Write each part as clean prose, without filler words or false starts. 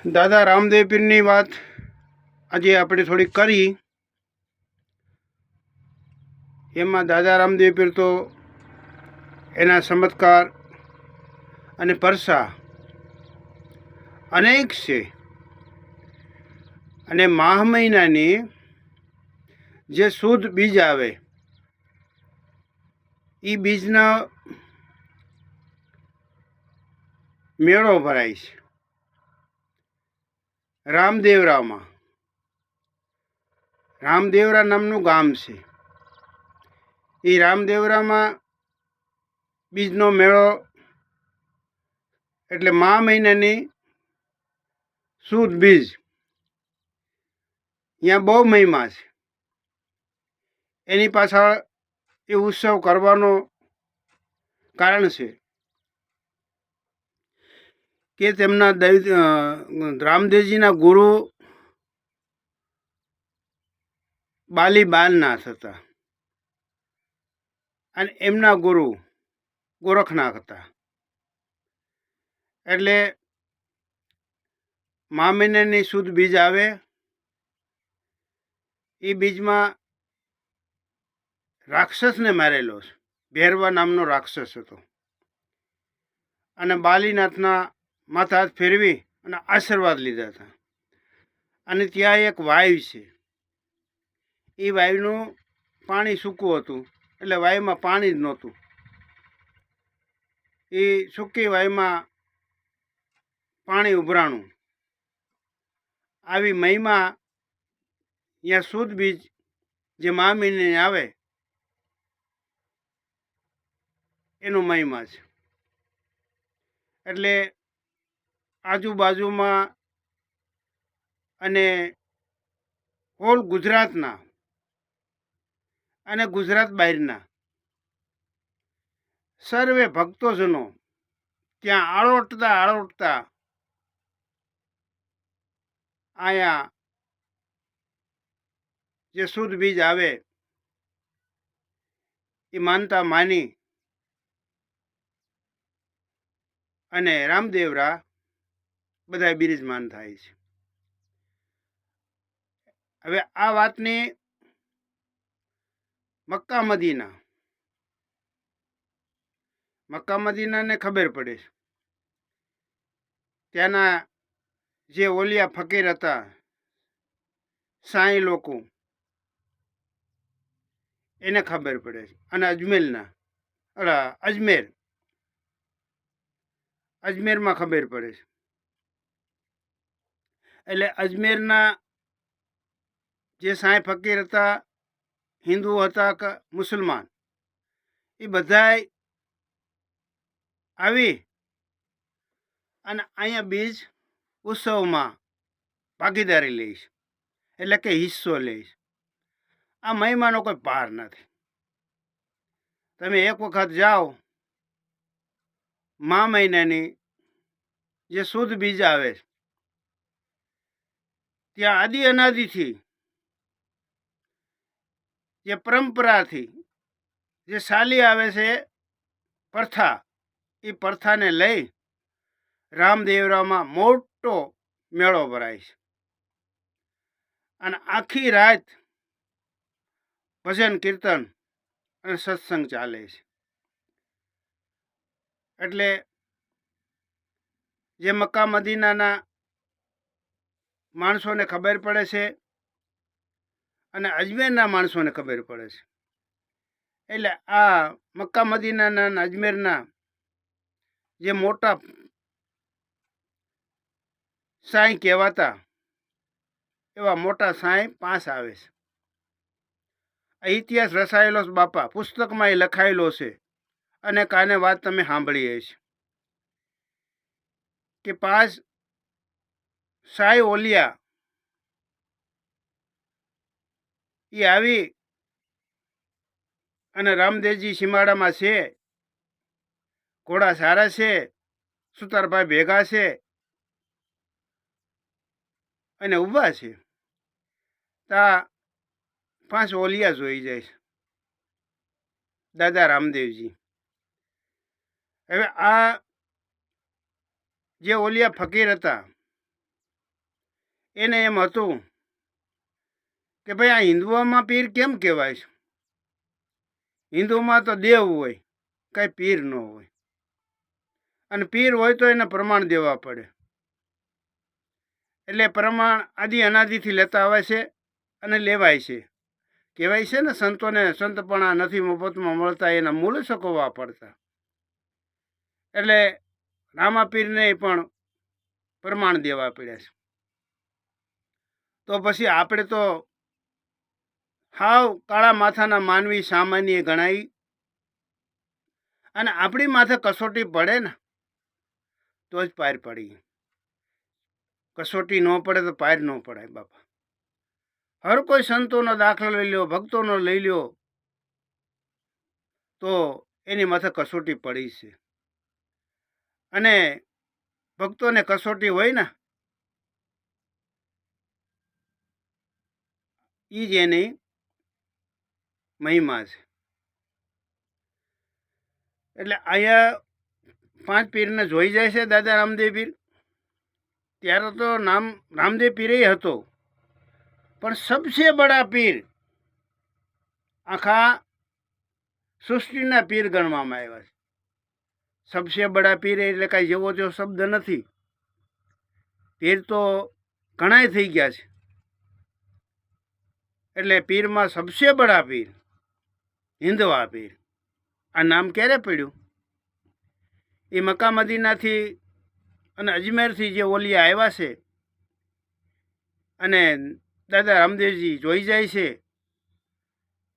દાદા રામદેવ પીરની વાત આજે આપણે થોડી કરી. એમાં દાદા રામદેવ પીર તો એના ચમત્કાર અને પરસા અનેક છે. અને માહ મહિનાની જે શુદ્ધ બીજ આવે એ બીજના મેળો ભરાય છે રામદેવરામાં. રામદેવરા નામનું ગામ છે. એ રામદેવરામાં બીજનો મેળો એટલે મા મહિનાની શુદ્ધ બીજ. ત્યાં બહુ મહિમા છે. એની પાછળ એ ઉત્સવ કરવાનો કારણ છે કે તેમના રામદેવજીના ગુરુ બાલી બાલનાથ હતા અને એમના ગુરુ ગોરખનાથ હતા. એટલે મા મહિનાની શુદ્ધ બીજ આવે એ બીજમાં રાક્ષસને મારેલો છે. ભેરવા નામનો રાક્ષસ હતો અને બાલીનાથના માથા હાથ ફેરવી અને આશીર્વાદ લીધા હતા. અને ત્યાં એક વાયુ છે. એ વાયુનું પાણી સૂકું હતું એટલે વાયુમાં પાણી જ નહોતું. એ સૂકી વાયુમાં પાણી ઉભરાણું. આવી મહિમા ત્યાં શુદ્ધ બીજ જે મા મહિને આવે એનો મહિમા છે. એટલે આજુબાજુમાં અને હોલ ગુજરાતના અને ગુજરાત બહારના સર્વે ભક્તોજનો ત્યાં આળોટતા આયા જે શુદ્ધ બીજ આવે એ માનતા માની અને રામદેવરા બધા બિરાજમાન થાય છે. હવે આ વાતની મક્કા મદીનાને ખબર પડે છે. ત્યાંના જે ઓલિયા ફકીર હતા સાંઈ લોકો એને ખબર પડે છે. અને અજમેરમાં ખબર પડે છે. એટલે અજમેરના જે સાંઈ ફકીર હતા, હિન્દુ હતા કે મુસલમાન, એ બધાય આવી અને અહીંયા બીજ ઉત્સવમાં ભાગીદારી લઈશ એટલે કે હિસ્સો લઈશ. આ મહિમાનો કોઈ પાર નથી. તમે એક વખત જાઓ મા મહિનાની જે શુદ્ધ બીજ આવે ત્યાં આદિ અનાદિથી જે પરંપરાથી જે ચાલી આવે છે પ્રથા, એ પ્રથાને લઈ રામદેવરામાં મોટો મેળો ભરાય છે. અને આખી રાત ભજન કીર્તન અને સત્સંગ ચાલે છે. એટલે જે મક્કા મદીનાના માણસોને ખબર પડે છે અને અજમેરના માણસોને ખબર પડે છે. એટલે આ મક્કા મદીનાના અજમેરના જે મોટા સાંઈ કહેવાતા એવા મોટા સાંઈ 5 આવે છે. આ ઇતિહાસ રચાયેલો છે બાપા, પુસ્તકમાં એ લખાયેલો છે. અને કાને વાત તમે સાંભળી હશે કે 5 સાંઈ ઓલિયા એ આવી અને રામદેવજી સીમાડામાં છે, ઘોડા સારા છે, સુતારભાઈ ભેગા છે અને ઊભા છે. તા 5 ઓલિયા જોઈ જાય છે દાદા રામદેવજી. હવે આ જે ઓલિયા ફકીર હતા એને એમ હતું કે ભાઈ આ હિન્દુઓમાં પીર કેમ કહેવાય છે? હિન્દુમાં તો દેવ હોય, કાંઈ પીર ન હોય. અને પીર હોય તો એને પ્રમાણ દેવા પડે. એટલે પ્રમાણ આદિ અનાદિથી લેતા આવે છે અને લેવાય છે. કહેવાય છે ને, સંતોને સંતપણા નથી મફતમાં મળતા, એના મૂળ સકોવા પડતા. એટલે રામાપીરને પણ પ્રમાણ દેવા પડ્યા છે. તો પછી આપણે તો હાવ કાળા માથાના માનવી સામાન્ય ગણાય, અને આપણી માથે કસોટી પડે ને તો જ પાર પડી. કસોટી ન પડે તો પાર ન પડાય બાપા. હર કોઈ સંતોનો દાખલો લઈ લ્યો, ભક્તોનો લઈ લ્યો, તો એની માથે કસોટી પડી છે. અને ભક્તોને કસોટી હોય ને, એ જ એની મહિમા છે. એટલે અહીંયા 5 પીરને જોઈ જાય છે દાદા રામદેવ પીર. ત્યારે તો નામ રામદેવ પીરે હતો, પણ સબસે બડા પીર આખા સૃષ્ટિના પીર ગણવામાં આવ્યા છે. સબસે બડા પીર એટલે કાંઈ જેવો જેવો શબ્દ નથી. પીર તો ઘણાય થઈ ગયા છે. એટલે પીરમાં સબસે બડા પીર હિન્દવા પીર. આ નામ ક્યારે પડ્યું? એ મક્કા મદીનાથી અને અજમેરથી જે ઓલિયા આવ્યા છે, અને દાદા રામદેવજી જોઈ જાય છે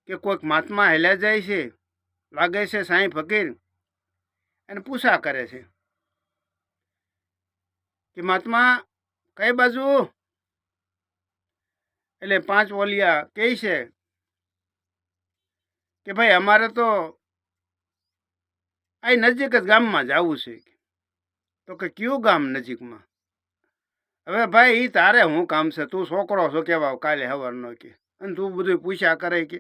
કે કોઈક મહાત્મા હેલ્યા જાય છે, લાગે છે સાંઈ ફકીર, અને પૂછા કરે છે કે મહાત્મા કઈ બાજુ? એટલે 5 ઓલિયા કહે છે કે ભાઈ અમારે તો આ નજીક જ ગામમાં જવું છે. તો કે કયું ગામ નજીકમાં? હવે ભાઈ એ તારે શું કામ છે? તું છોકરો છો કેવા કાલે સવારનો કે, અને તું બધું પૂછ્યા કરે કે.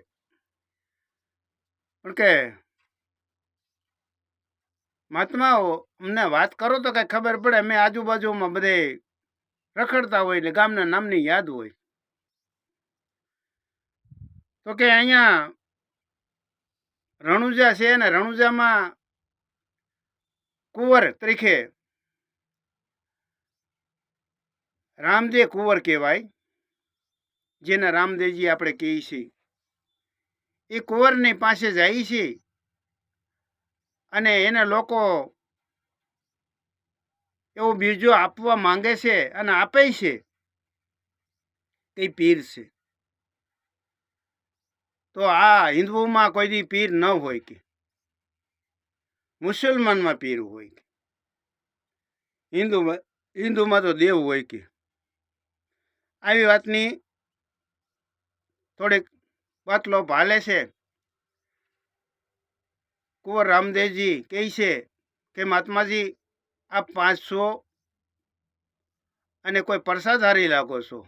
પણ કે મહાત્માઓ અમને વાત કરો તો કઈ ખબર પડે. અમે આજુબાજુમાં બધે રખડતા હોય એટલે ગામના નામની યાદ હોય. તો કે અહીંયા રણુજા છે ને, રણુજામાં કુંવર તરીકે રામદેવ કુંવર કહેવાય, જેને રામદેવજી આપણે કહીએ છીએ. એ કુંવરની પાસે જાય છે અને એને લોકો એવો બીજો આપવા માંગે છે અને આપે છે. એ પીર છે. તો આ હિન્દુમાં કોઈ દી પીર ન હોય કે, મુસલમાનમાં પીર હોય કે, હિન્દુમાં તો દેવ હોય કે. આવી વાતની થોડીક વાતલો ભાલે છે. કુંવર રામદેવજી કહે છે કે મહાત્માજી આપ 500 અને કોઈ પ્રસાદ હારી લાગો છો,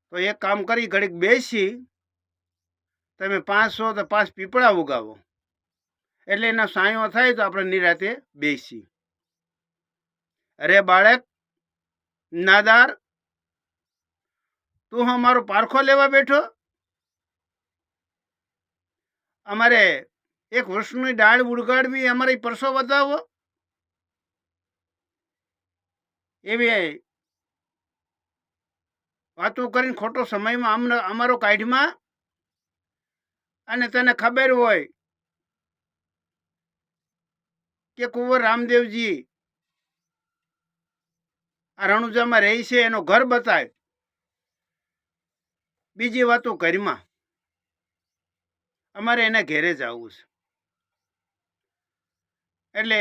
તો એક કામ કરી ઘડીક બેસી તમે 500 તો 5 પીપળા ઉગાવો, એટલે એના સાયો થાય તો આપણે નિરાતે બેસી. અરે બાળક નાદાર, તું અમારો પારખો લેવા બેઠો? અમારે એક વૃક્ષની ડાળ ઉગાડવી, અમારી પરસો વધાવો? એવી વાતો કરીને ખોટો સમયમાં અમારો કાઢમાં. અને તને ખબર હોય કે કુંવર રામદેવજી આ રણુજામાં રહે છે, એનો ઘર બતાય, બીજી વાતો ઘરમાં. અમારે એને ઘેરે જવું છે. એટલે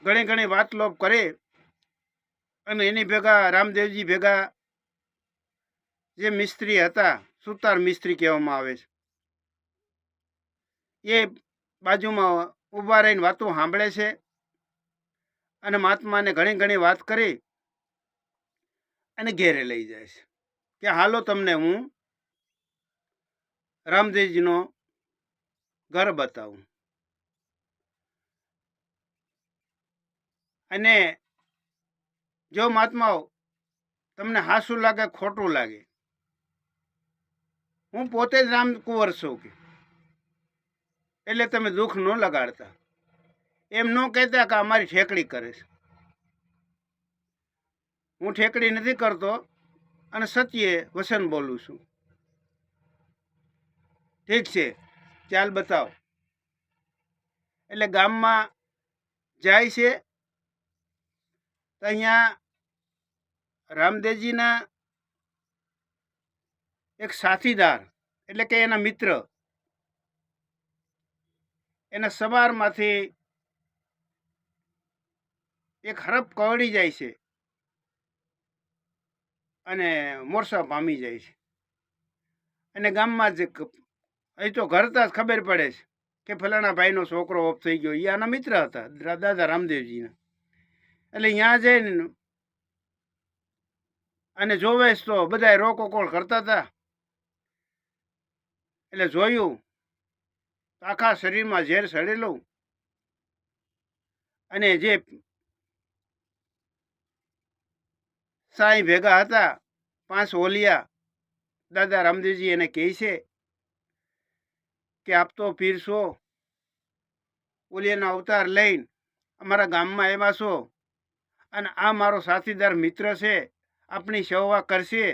ઘણી ઘણી વાત લોપ કરે, અને એની ભેગા રામદેવજી ભેગા જે મિસ્ત્રી હતા, સુતાર મિસ્ત્રી કહેવામાં આવે છે, એ બાજુમાં ઊભા રહીને વાતો સાંભળે છે. અને મહાત્માને ઘણી ઘણી વાત કરી અને ઘેરે લઈ જાય છે કે હાલો તમને હું રામદેવજીનો ઘર બતાવું. અને જો મહાત્માઓ તમને હાસું લાગે ખોટું લાગે, હું પોતે જ રામકુંવર છું કે, એટલે તમે દુઃખ ન લગાડતા. એમ ન કહેતા કે અમારી ઠેકડી કરે છે. હું ઠેકડી નથી કરતો અને સત્યે વસન બોલું છું. ઠીક છે, ચાલ બતાવ. એટલે ગામમાં જાય છે તો અહીંયા રામદેવજીના એક સાથીદાર એટલે કે એના મિત્ર એના સવારમાંથી એક હરફ કવડી જાય છે અને મોરસા પામી જાય છે. અને ગામમાં જ અહીં તો ઘરતા જ ખબર પડે છે કે ફલાણા ભાઈનો છોકરો ઓફ થઈ ગયો. એ આના મિત્ર હતા દાદા રામદેવજીના. એટલે ત્યાં જઈને અને જોવે તો બધા રોકોકોળ કરતા હતા. એટલે જોયું આખા શરીરમાં ઝેર સડેલું અને જે સાંઈ ભેગા હતા 5 ઓલિયા, દાદા રામદેવજી એને કહે છે કે આપ તો પીર છો, ઓલિયાના અવતાર લઈને અમારા ગામમાં આવ્યા છો અને આ મારો સાથીદાર મિત્ર છે, આપણી સેવા કરશે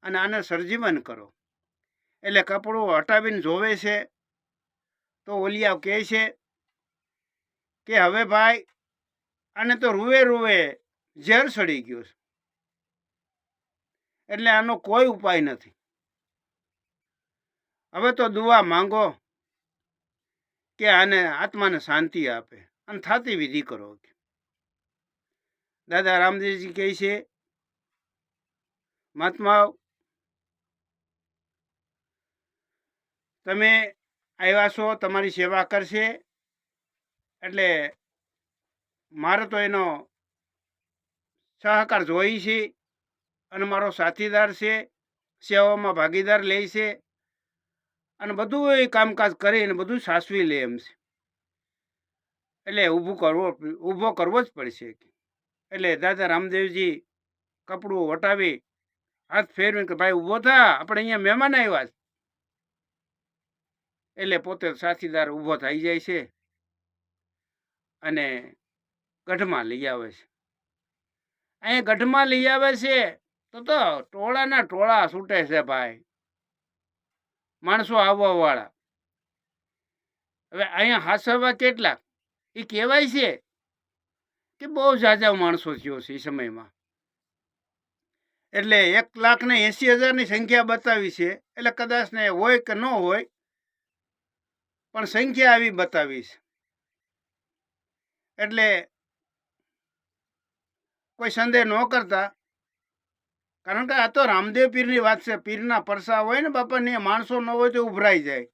અને આને સરજીવન કરો. એટલે કપડું હટાવીને જોવે છે તો ઓલિયા કહે છે કે હવે ભાઈ આને તો રૂવે રૂવે ઝેર સડી ગયો છે, એટલે આનો કોઈ ઉપાય નથી. હવે તો દુઆ માંગો કે આને આત્માને શાંતિ આપે અને થાતી વિધિ કરો. દાદા રામદેવજી કહે છે મહાત્મા તમે આવ્યા છો, તમારી સેવા કરશે, એટલે મારે તો એનો સહકાર જોઈ છે અને મારો સાથીદાર છે, સેવામાં ભાગીદાર લે છે અને બધું એ કામકાજ કરીને બધું સાચવી લે એમ છે. એટલે ઊભો કરવો જ પડશે. એટલે દાદા રામદેવજી કપડું વટાવી હાથ ફેરવીને કે ભાઈ ઊભો થા, આપણે અહીંયા મહેમાન આવ્યા છે. એટલે પોતે સાથીદાર ઊભો થઈ જાય છે અને ગઢમાં લઈ આવે છે. અહીંયા ગઢમાં લઈ આવે છે તો ટોળાના ટોળા છૂટે છે ભાઈ, માણસો આવવા વાળા. હવે અહીંયા હાસવા કેટલાક એ કહેવાય છે કે બહુ ઝાઝા માણસો થયો છે એ સમયમાં. એટલે 1,80,000ની સંખ્યા બતાવી છે. એટલે કદાચ ને હોય કે ન હોય પણ સંખ્યા આવી બતાવી છે. એટલે કોઈ સંદેહ ન કરતા, કારણ કે આ તો રામદેવ પીરની વાત છે. પીરના પરસા હોય ને બાપાને, માણસો ન હોય તો ઉભરાઈ જાય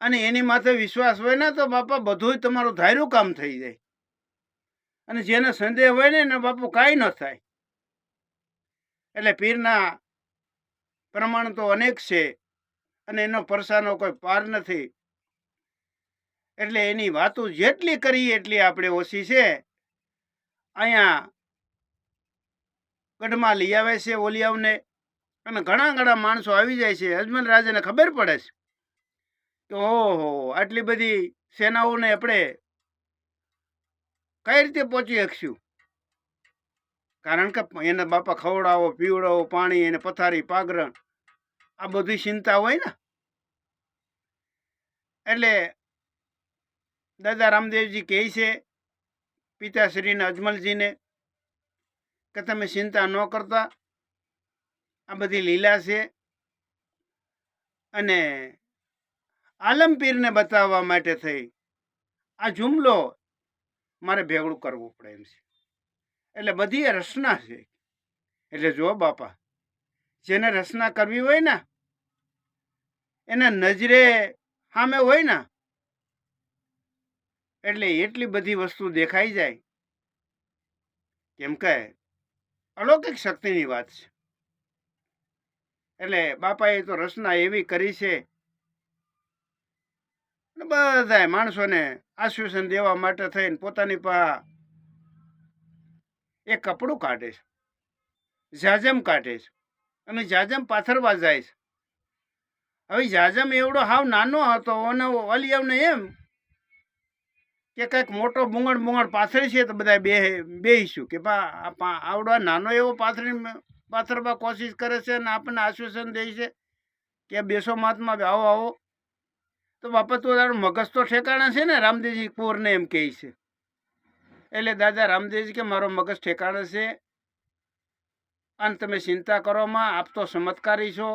અને એની માથે વિશ્વાસ હોય ને તો બાપા બધું તમારું ધાર્યું કામ થઈ જાય. અને જેને સંદેહ હોય ને બાપુ કાંઈ ન થાય. એટલે પીરના પ્રમાણ તો અનેક છે અને એનો પરસાનો કોઈ પાર નથી. એટલે એની વાતો જેટલી કરી એટલી આપણે ઓછી છે. અહીંયા ગઢમાં લઈ આવે છે ઓલિયાઓને અને ઘણા ઘણા માણસો આવી જાય છે. અજમલ રાજાને ખબર પડે છે કે ઓહો આટલી બધી સેનાઓને આપણે કઈ રીતે પહોંચી શકશું. કારણ કે એને બાપા ખવડાવો પીવડાવો, પાણી એને પથારી પાગરણ આ બધી ચિંતા હોય ને. એટલે દાદા રામદેવજી કહે છે પિતાશ્રીને અજમલજીને કે તમે ચિંતા ન કરતા, આ બધી લીલા છે અને આલમપીરને બતાવવા માટે થઈ આ જુમલો મારે ભેગું કરવું પડે એમ છે. એટલે બધી એ રચના છે. એટલે જો બાપા જેને રચના કરવી હોય ને એને નજરે સામે હોય ને એટલે એટલી બધી વસ્તુ દેખાઈ જાય. કેમ કે અલૌકિક શક્તિની વાત છે. એટલે બાપાએ તો રચના એવી કરી છે બધા માણસોને આશ્વાસન દેવા માટે થઈને પોતાની પાસે એક કપડું કાઢે છે જાજમ કાઢે છે અને જાજમ પાથરવા જાય છે. હવે જાજમ એવડો હાવ નાનો હતો અને ઓલિયાવને એમ કે કંઈક મોટો બુંગળ પાથરી છે તો બધા બેહીશું કે આવડો નાનો એવો પાથરવા કોશિશ કરે છે અને આપણને આશ્વાસન દે છે કે બેસો મહાત્મા આવો આવો. તો બાપા તો તારું મગજ તો ઠેકાણા છે ને, રામદેવજી કુંવરને એમ કહે છે. એટલે દાદા રામદેવજી કે મારો મગજ ઠેકાણે છે અને તમે ચિંતા કરો માં, આપ તો ચમત્કારી છો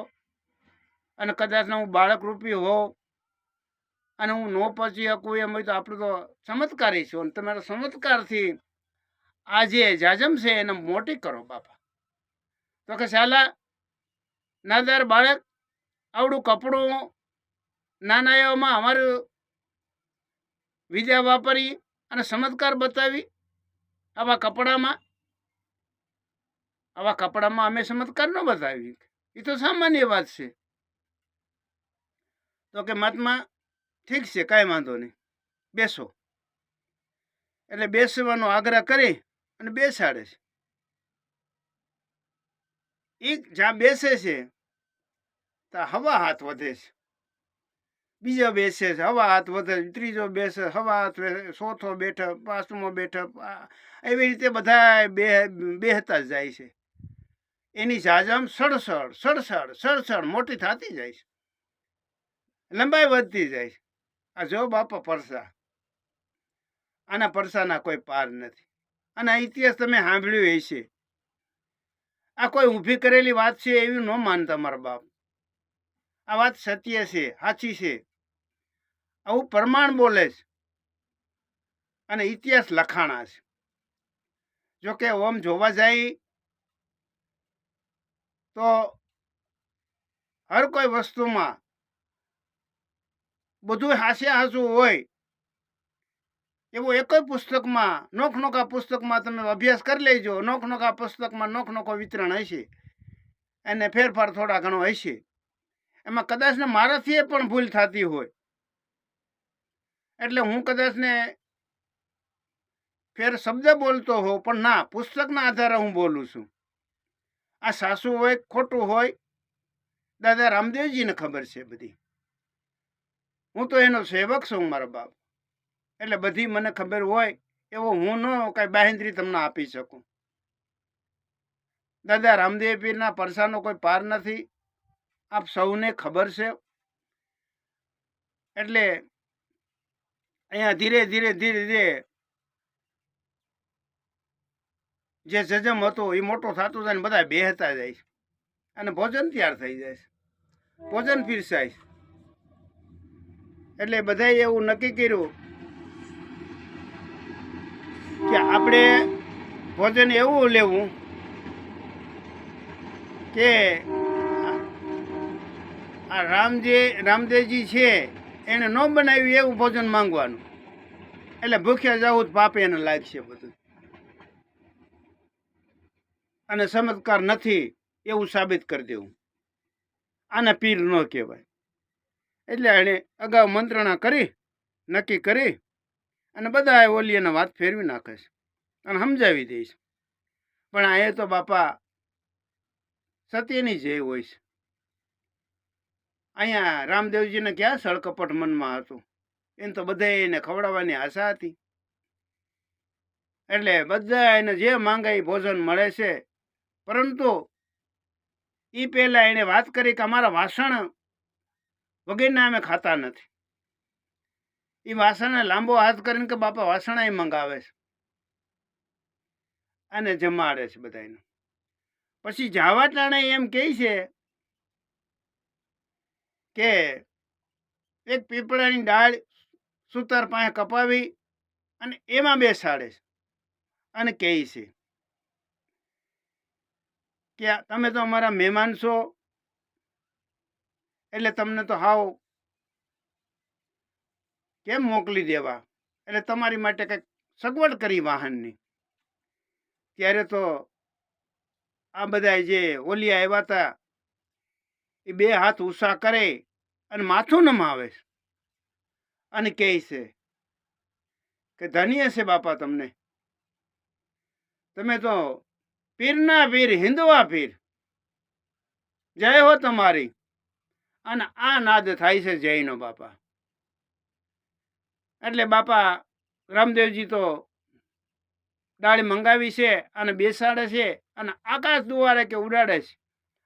અને કદાચ હું બાળક રૂપી હોઉં અને હું ન પહોંચી શકું એમ હોય તો આપણું તો ચમત્કારી છું અને તમારા ચમત્કારથી આ જે જાજમ છે એને મોટી કરો બાપા. તો કે શાલા નાદાર બાળક, આવડું કપડું નાના એવામાં અમારું વિદ્યા વાપરી અને ચમત્કાર બતાવી આવા કપડામાં અમે ચમત્કાર ન બતાવી, એ તો સામાન્ય વાત છે. તો કે મહાત્મા ઠીક છે, કાંઈ વાંધો નહીં, બેસો. એટલે બેસવાનો આગ્રહ કરી અને બેસાડે છે. એ જ્યાં બેસે છે ત્યાં હવા હાથ વધે છે, બીજો બેસે છે હવા હાથ વધે, ત્રીજો બેસે હવા હાથ વધે, ચોથો બેઠક, પાંચમો બેઠક, એવી રીતે બધા બેહતા જ જાય છે. એની જાજમ સડસડ મોટી થતી જાય છે, લંબાઈ વધતી જાય છે. આ જો બાપા પરસા, આના પરસાના કોઈ પાર નથી. અને આ ઇતિહાસ તમે સાંભળ્યું હશે. આ કોઈ ઊભી કરેલી વાત છે એવી ન માનતા મારા બાપ. આ વાત સત્ય છે, સાચી છે, આવું પ્રમાણ બોલે છે અને ઇતિહાસ લખાણા છે. જોકે ઓમ જોવા જાય તો હર કોઈ વસ્તુમાં બધું હાસ્યું હોય એવું એક પુસ્તકમાં, નોખા પુસ્તકમાં તમે અભ્યાસ કરી લેજો, નોખા પુસ્તકમાં નોખો વિતરણ હશે અને ફેરફાર થોડા ઘણો હશે. એમાં કદાચ ને મારાથી પણ ભૂલ થતી હોય એટલે હું કદાચ ને ફેર શબ્દ બોલતો હોઉં, પણ ના, પુસ્તકના આધારે હું બોલું છું. આ સાસુ હોય ખોટું હોય દાદા રામદેવજીને ખબર છે બધી. હું તો એનો સેવક છું મારા બાપ, એટલે બધી મને ખબર હોય એવો હું ન કઈ બાહેંધરી તમને આપી શકું. દાદા રામદેવ પીરના પરસાનો કોઈ પાર નથી, આપ સૌને ખબર છે. એટલે અહીંયા ધીરે ધીરે જે જજમ હતો એ મોટો થતો જાય ને બધા બેહતા જાય છે અને ભોજન તૈયાર થઈ જાય છે, ભોજન પીરસાય છે. એટલે બધાએ એવું નક્કી કર્યું કે આપણે ભોજન એવું લેવું કે આ રામદેવજી છે એને ન બનાવ્યું એવું ભોજન માંગવાનું. એટલે ભૂખ્યા જવું પાપે એને લાગશે બધું અને ચમત્કાર નથી એવું સાબિત કરી દેવું. આને પીર ન કહેવાય. એટલે એણે અગાઉ મંત્રણા કરી નક્કી કરી અને બધા ઓલીને વાત ફેરવી નાખે છે અને સમજાવી દે છે. પણ આ તો બાપા સત્યની જય હોય છે. અહીંયા રામદેવજીને ક્યાં સળકપટ મનમાં હતું, એને તો બધા એને ખવડાવવાની આશા હતી. એટલે બધા એને જે માંગે એ ભોજન મળે છે. પરંતુ એ પહેલા એને વાત કરી કે અમારા વાસણ વગેરેના અમે ખાતા નથી. એ વાસણને લાંબો હાથ કરીને કે બાપા વાસણ મંગાવે છે અને જમાડે છે બધાને. પછી જાવા ટાણે એમ કહે છે કે એક પીપળાની ડાળ સૂતર પાસે કપાવી અને એમાં બેસાડે છે અને કહે છે કે તમે તો અમારા મહેમાન છો, એટલે તમને તો હાવ કેમ મોકલી દેવા, એટલે તમારી માટે કંઈક સગવડ કરી વાહનની. ત્યારે તો આ બધા જે ઓલિયા આવ્યા હતા એ બે હાથ ઊંચા કરે અને માથું નમાવે અને કહે છે કે ધન્ય છે બાપા તમને, તમે તો પીરના પીર હિન્દવા પીર, જય હો તમારી. અને આ નાદ થાય છે જયનો બાપા. એટલે બાપા રામદેવજી તો ડાળી મંગાવી છે અને બેસાડે છે અને આકાશ દુવારે કે ઉડાડે છે.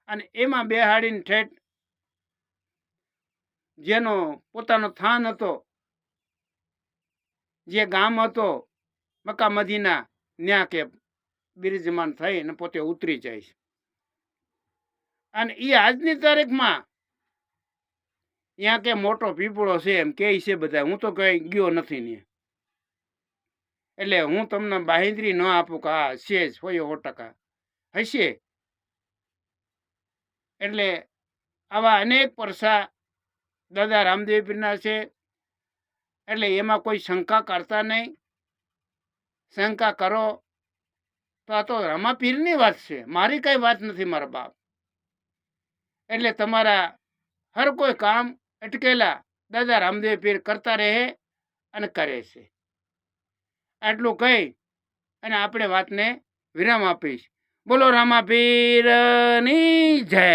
અને એમાં બેહાડીને ઠેઠ જેનો પોતાનો થાન હતો, જે ગામ હતો મક્કા મદીના, ન્યા કે બિરાજમાન થઈ અને પોતે ઉતરી જાય છે. અને એ આજની તારીખમાં ત્યાં કે મોટો પીપળો છે એમ કે છે બધા. હું તો કઈ ગયો નથી ને, એટલે હું તમને બાહેંધરી ન આપું કે હા છે જ 100% હશે. એટલે આવા અનેક પરસા દાદા રામદેવ પીરના છે. એટલે એમાં કોઈ શંકા કરતા નહીં. શંકા કરો તો આ તો રમાપીરની વાત છે, મારી કઈ વાત નથી મારા બાપ. એટલે તમારા હર કોઈ કામ અટકેલા દાદા રામદેવ પીર કરતા રહે અને કરે છે. આટલું કહી અને આપણે વાતને વિરામ આપીશ. બોલો રામાપીરની જય.